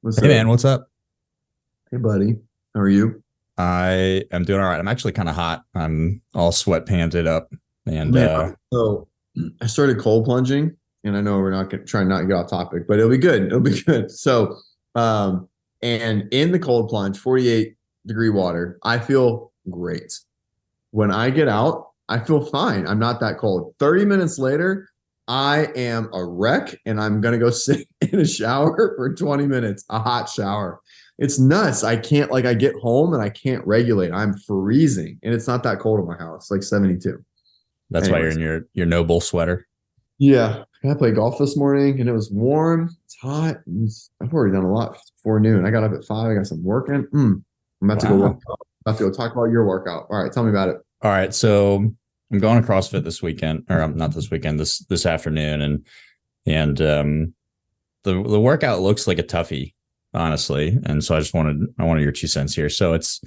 What's Hey man, up? what's up? Hey, buddy. How are you? I am doing all right. I'm actually kind of hot. I'm all sweat panted up, Oh, and man, so I started cold plunging, and I know we're not gonna try not to get off topic, but it'll be good. It'll be good. Um, and in the cold plunge, 48-degree water, I feel great. When I get out, I feel fine. I'm not that cold. 30 minutes later, I am a wreck, and I'm gonna go sit in a shower for 20 minutes, a hot shower. It's nuts. I can't I get home and I can't regulate. I'm freezing, and it's not that cold in my house, like 72. that's why you're Anyways, in your noble sweater. yeah, I played golf this morning and it was warm. It's hot. I've already done a lot before noon. I got up at 5. I got some working. I'm about to go work Wow. out. I'm about to go talk about your workout. All right, tell me about it. All right, so I'm going to CrossFit this weekend, or not this weekend, this afternoon, and the workout looks like a toughie, honestly, and so I wanted your 2 cents here. So it's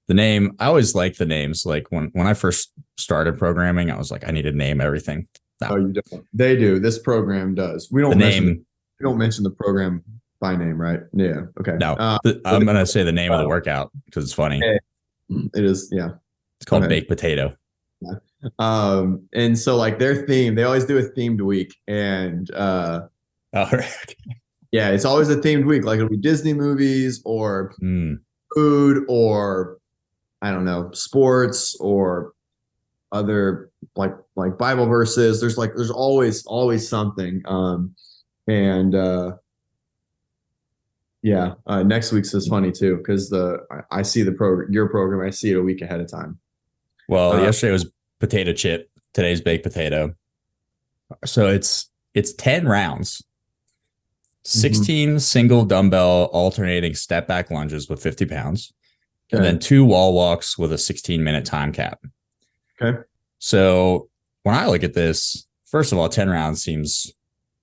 the name. I always like the names. Like when I first started programming, I was like, I need to name everything. Oh, No, you don't. They do. This program does. the name. We don't mention the program by name, right? Yeah. Okay. No, So I'm gonna say the name of the workout because it's funny. it is. Yeah. It's Go called ahead. baked potato. Yeah. And so like their theme, they always do a themed week, and All right. yeah, it's always a themed week. Like it'll be Disney movies or Mm. food or I don't know, sports or other like Bible verses. There's always something. And yeah, next week's is funny too because I see the program, your program, I see it a week ahead of time. Well, Uh, yesterday was potato chip. Today's baked potato. So it's 10 rounds, mhm. 16 single dumbbell alternating step back lunges with 50 pounds, and then Okay. two wall walks with a 16-minute time cap. Okay. So when I look at this, first of all, 10 rounds seems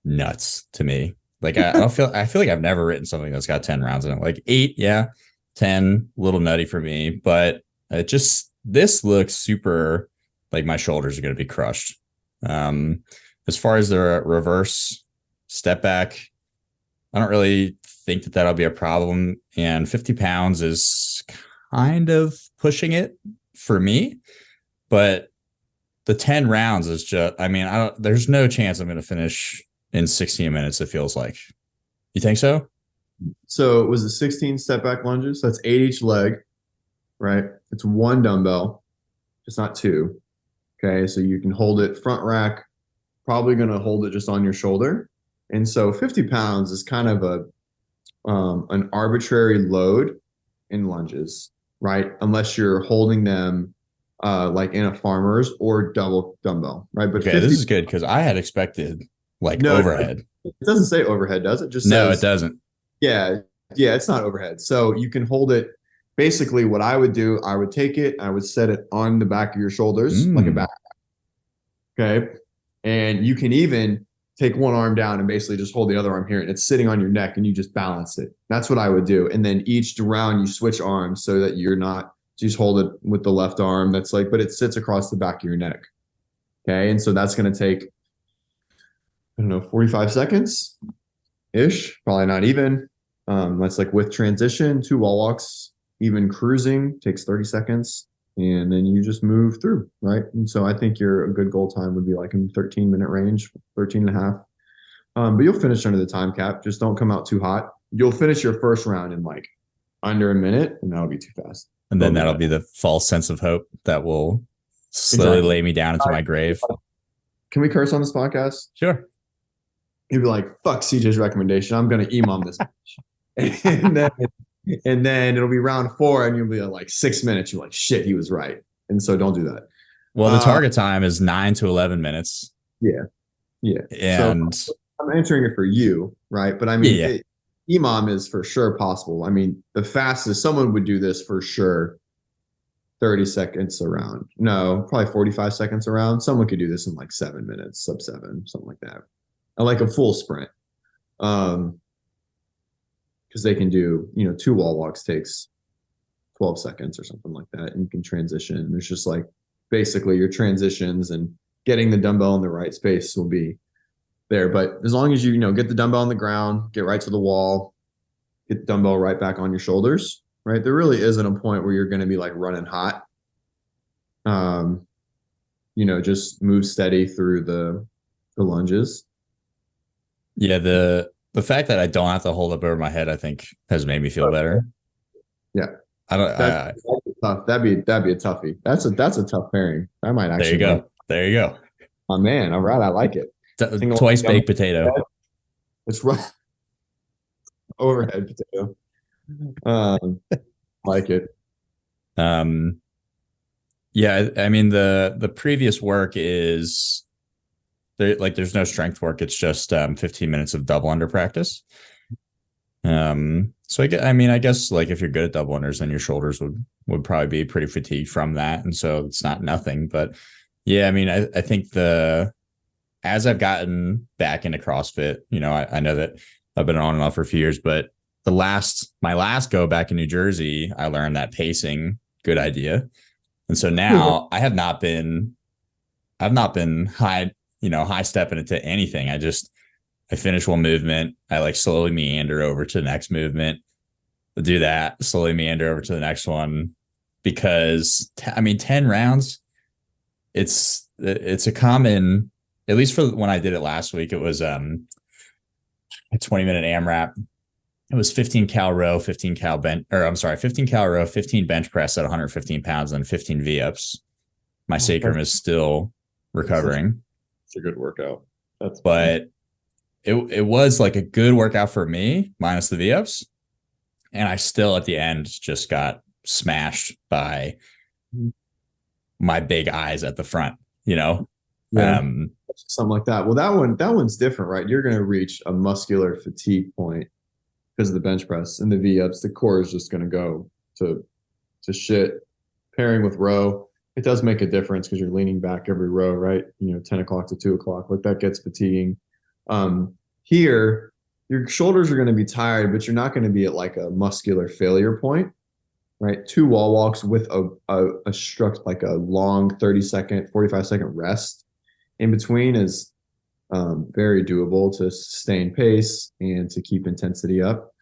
nuts to me. Like I feel like I've never written something that's got 10 rounds in it. Like 8, yeah, 10, a little nutty for me, but it just this looks super like my shoulders are going to be crushed. Um, as far as the reverse step back, I don't really think that that'll be a problem. And 50 pounds is kind of pushing it for me, but the 10 rounds is just, I mean, there's no chance I'm going to finish in 16 minutes, it feels like. You think so? So it was a 16 step back lunges. That's 8 each leg, right? It's one dumbbell. It's not two. Okay. So you can hold it front rack, probably going to hold it just on your shoulder. And so 50 pounds is kind of an arbitrary load in lunges, right? Unless you're holding them like in a farmer's or double dumbbell, right? But Okay, this 50, is good because I had expected like no, overhead. it doesn't say overhead, does it? It just No, it says, doesn't. yeah, yeah, it's not overhead. So you can hold it. Basically, what I would do, I would take it, I would set it on the back of your shoulders like a Mm. back. Okay. And you can even take one arm down and basically just hold the other arm here and it's sitting on your neck and you just balance it. That's what I would do. And then each round you switch arms so that you're not just hold it with the left arm. That's like, but it sits across the back of your neck. Okay. And so that's going to take, I don't know, 45 seconds ish, probably not even. That's like with transition, two wall walks, even cruising takes 30 seconds. And then you just move through, right? And so I think your a good goal time would be like in 13-minute range, 13 and a half. But you'll finish under the time cap. Just don't come out too hot. You'll finish your first round in like under a minute, and that'll be too fast. And It'll then be that'll bad. be the false sense of hope that will slowly Exactly. lay me down into my grave. Can we curse on this podcast? Sure. He'd be like, "Fuck CJ's recommendation. I'm gonna EMOM this." and then and then it'll be round 4, and you'll be at like 6 minutes. You're like, "Shit, he was right." And so don't do that. Well, the Uh, target time is 9 to 11 minutes. yeah, yeah. So And I'm answering it for you, right? But I yeah, mean, yeah. EMOM is for sure possible. I mean, the fastest someone would do this for sure 30 seconds around. No, probably 45 seconds around. Someone could do this in like 7 minutes, sub 7, something like that. I like a full sprint. Um, because they can do, two wall walks takes 12 seconds or something like that. And you can transition. There's just like basically your transitions and getting the dumbbell in the right space will be there. But as long as you, get the dumbbell on the ground, get right to the wall, get the dumbbell right back on your shoulders, right? There really isn't a point where you're going to be like running hot. Um, just move steady through the lunges. Yeah, the fact that I don't have to hold up over my head, I think, has made me feel better. Yeah, I don't. that's tough. That'd be a toughie. That's a tough pairing. I might There you actually like. go. There you go. Oh man, all right, I like it. Single Twice leg baked potato. it's right overhead potato. Like it. Um, yeah, I mean the previous work is there, like there's no strength work. It's just 15 minutes of double under practice. So I mean, I guess like if you're good at double unders, then your shoulders would probably be pretty fatigued from that, and so it's not nothing. But yeah, I mean, I think as I've gotten back into CrossFit, I know that I've been on and off for a few years, but my last go back in New Jersey, I learned that pacing, good idea. And so now I've not been high stepping into anything. I finish one movement. I like slowly meander over to the next movement, do that, slowly meander over to the next one. Because I mean, 10 rounds, it's a common, at least for when I did it last week, it was a 20-minute AMRAP. It was 15 cal row, 15 cal bench, or I'm sorry, 15 cal row, 15 bench press at 115 pounds, and 15 V-ups. My sacrum is still recovering. It's a good workout. But it was like a good workout for me, minus the V-ups. And I still at the end just got smashed by my big eyes at the front, Yeah. Something like that. Well, that one's different, right? You're going to reach a muscular fatigue point because of the bench press and the V-ups. The core is just going to go to shit. Pairing with row, it does make a difference because you're leaning back every row, right? 10 o'clock to 2 o'clock, like that gets fatiguing. Here, your shoulders are going to be tired, but you're not going to be at like a muscular failure point, right? 2 wall walks with a struct, like a long 30-second, 45-second rest in between is very doable to sustain pace and to keep intensity up.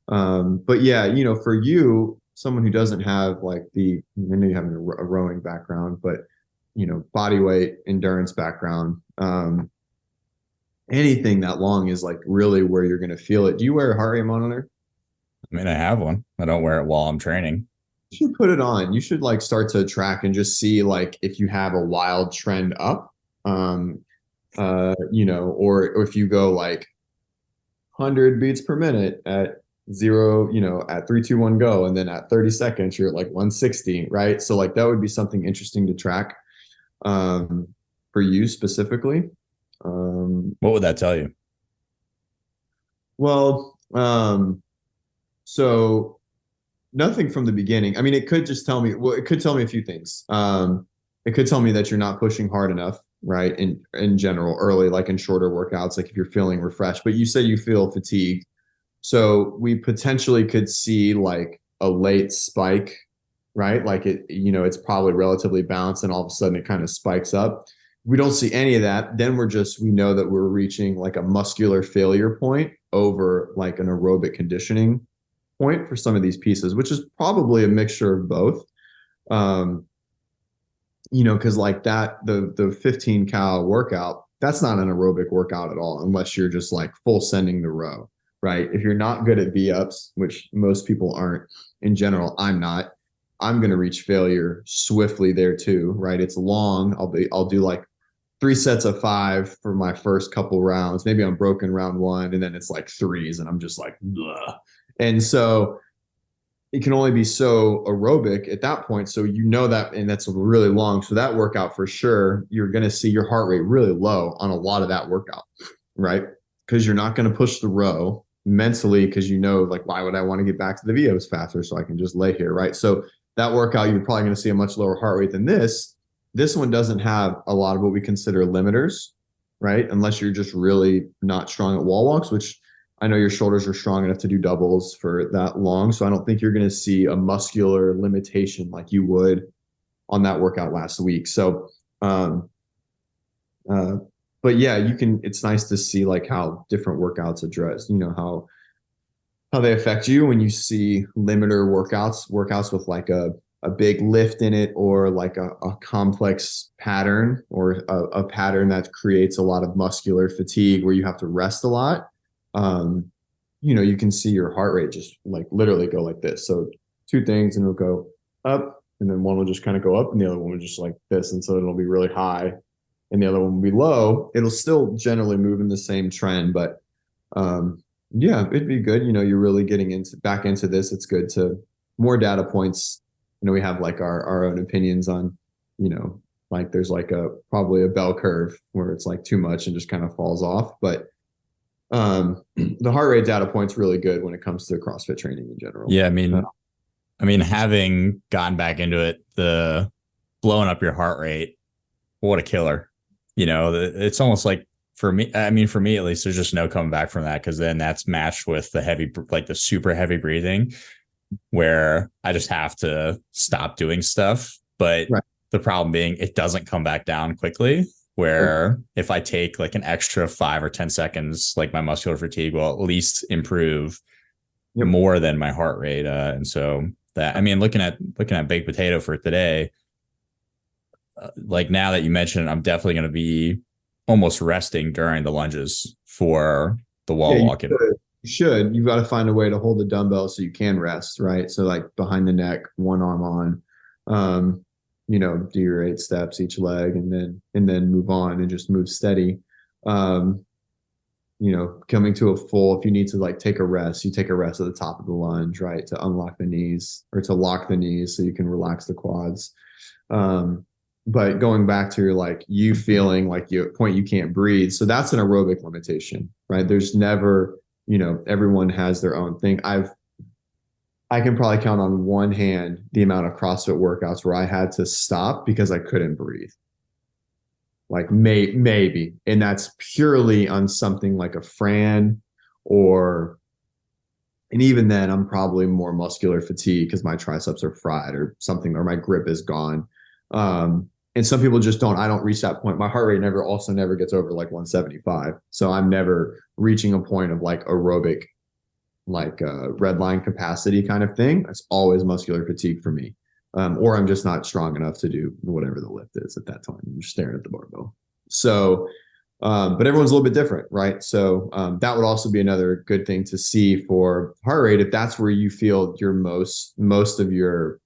But yeah, for you, someone who doesn't have like I know you have a rowing background, but body weight, endurance background, anything that long is like really where you're going to feel it. Do you wear a heart rate monitor? I mean, I have one. I don't wear it while I'm training. You should put it on. You should like start to track and just see like if you have a wild trend up, or if you go like 100 beats per minute at zero, at 3, 2, 1 go, and then at 30 seconds you're at like 160, right? So like that would be something interesting to track for you specifically. What would that tell you? Well, so nothing from the beginning. I mean, it could just tell me, well, it could tell me a few things. It could tell me that you're not pushing hard enough, right? In general, early, like in shorter workouts, like if you're feeling refreshed, but you said you feel fatigued. So we potentially could see like a late spike, right? Like it's probably relatively balanced and all of a sudden it kind of spikes up. We don't see any of that. Then we know that we're reaching like a muscular failure point over like an aerobic conditioning point for some of these pieces, which is probably a mixture of both. Because like the 15 cal workout, that's not an aerobic workout at all, unless you're just like full sending the row, right? If you're not good at V-ups, which most people aren't in general, I'm not, I'm going to reach failure swiftly there too, right? It's long. I'll do like 3 sets of 5 for my first couple rounds. Maybe I'm broken round 1 and then it's like 3s and I'm just like, blah. And so it can only be so aerobic at that point. So that, and that's really long. So that workout for sure, you're going to see your heart rate really low on a lot of that workout, right? Because you're not going to push the row mentally because like, why would I want to get back to the VOs faster so I can just lay here, right? So that workout, you're probably going to see a much lower heart rate than this. This one doesn't have a lot of what we consider limiters, right? Unless you're just really not strong at wall walks, which I know your shoulders are strong enough to do doubles for that long. So I don't think you're going to see a muscular limitation like you would on that workout last week. So, but yeah, it's nice to see like how different workouts address, how they affect you when you see limiter workouts with like a big lift in it, or like a complex pattern, or a pattern that creates a lot of muscular fatigue where you have to rest a lot. Um, you can see your heart rate just like literally go like this. So two things, and it'll go up, and then one will just kind of go up, and the other one will just like this. And so it'll be really high, and the other one will be low. It'll still generally move in the same trend, but yeah, it'd be good. You're really getting back into this. It's good to more data points. We have like our own opinions on, like there's like probably a bell curve where it's like too much and just kind of falls off. But the heart rate data point's really good when it comes to CrossFit training in general. Yeah, I mean, having gotten back into it, the blowing up your heart rate, what a killer. It's almost like for me at least, there's just no coming back from that, because then that's matched with the super heavy breathing where I just have to stop doing stuff. But Right. the problem being it doesn't come back down quickly, where if I take like an extra 5 or 10 seconds, like my muscular fatigue will at least improve more than my heart rate. And so that, I mean, looking at baked potato for today, like now that you mentioned, I'm definitely going to be almost resting during the lunges for the wall walking. You should. You've got to find a way to hold the dumbbell so you can rest, right? So like behind the neck, one arm on, do your 8 steps each leg, and then move on and just move steady. Coming to a full, if you need to like take a rest, you take a rest at the top of the lunge, right? To unlock the knees, or to lock the knees so you can relax the quads. But going back to your, like, you feeling like you point you can't breathe. So that's an aerobic limitation, right? There's never, everyone has their own thing. I can probably count on one hand the amount of CrossFit workouts where I had to stop because I couldn't breathe. Like maybe, and that's purely on something like a Fran, and even then I'm probably more muscular fatigue because my triceps are fried or something, or my grip is gone. And some people just don't. I don't reach that point. My heart rate never gets over like 175. So I'm never reaching a point of like aerobic, like red line capacity kind of thing. It's always muscular fatigue for me. Or I'm just not strong enough to do whatever the lift is at that time. I'm just staring at the barbell. So, but everyone's a little bit different, right? So that would also be another good thing to see for heart rate. If that's where you feel your most of your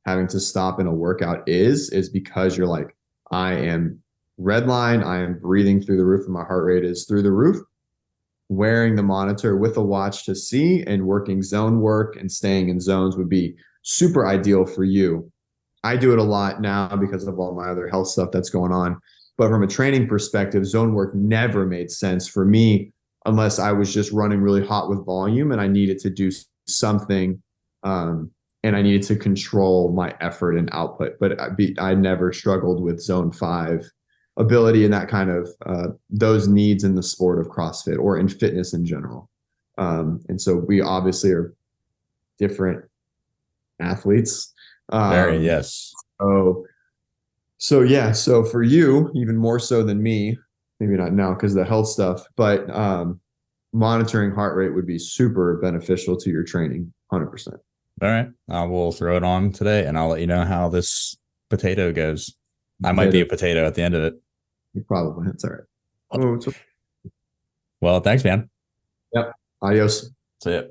having to stop in a workout is because you're like, I am red line, I am breathing through the roof, and my heart rate is through the roof. Wearing the monitor with a watch to see and working zone work and staying in zones would be super ideal for you. I do it a lot now because of all my other health stuff that's going on. But from a training perspective, zone work never made sense for me unless I was just running really hot with volume and I needed to do something, and I needed to control my effort and output. But I never struggled with zone 5 ability and that kind of those needs in the sport of CrossFit or in fitness in general. And so we obviously are different athletes. Very, yes. So yeah. So for you, even more so than me, maybe not now because of the health stuff, but monitoring heart rate would be super beneficial to your training, 100%. All right. I will throw it on today, and I'll let you know how this potato goes. I might be a potato at the end of it. You probably. That's all right. Well, thanks, man. Yep. Adios. See ya.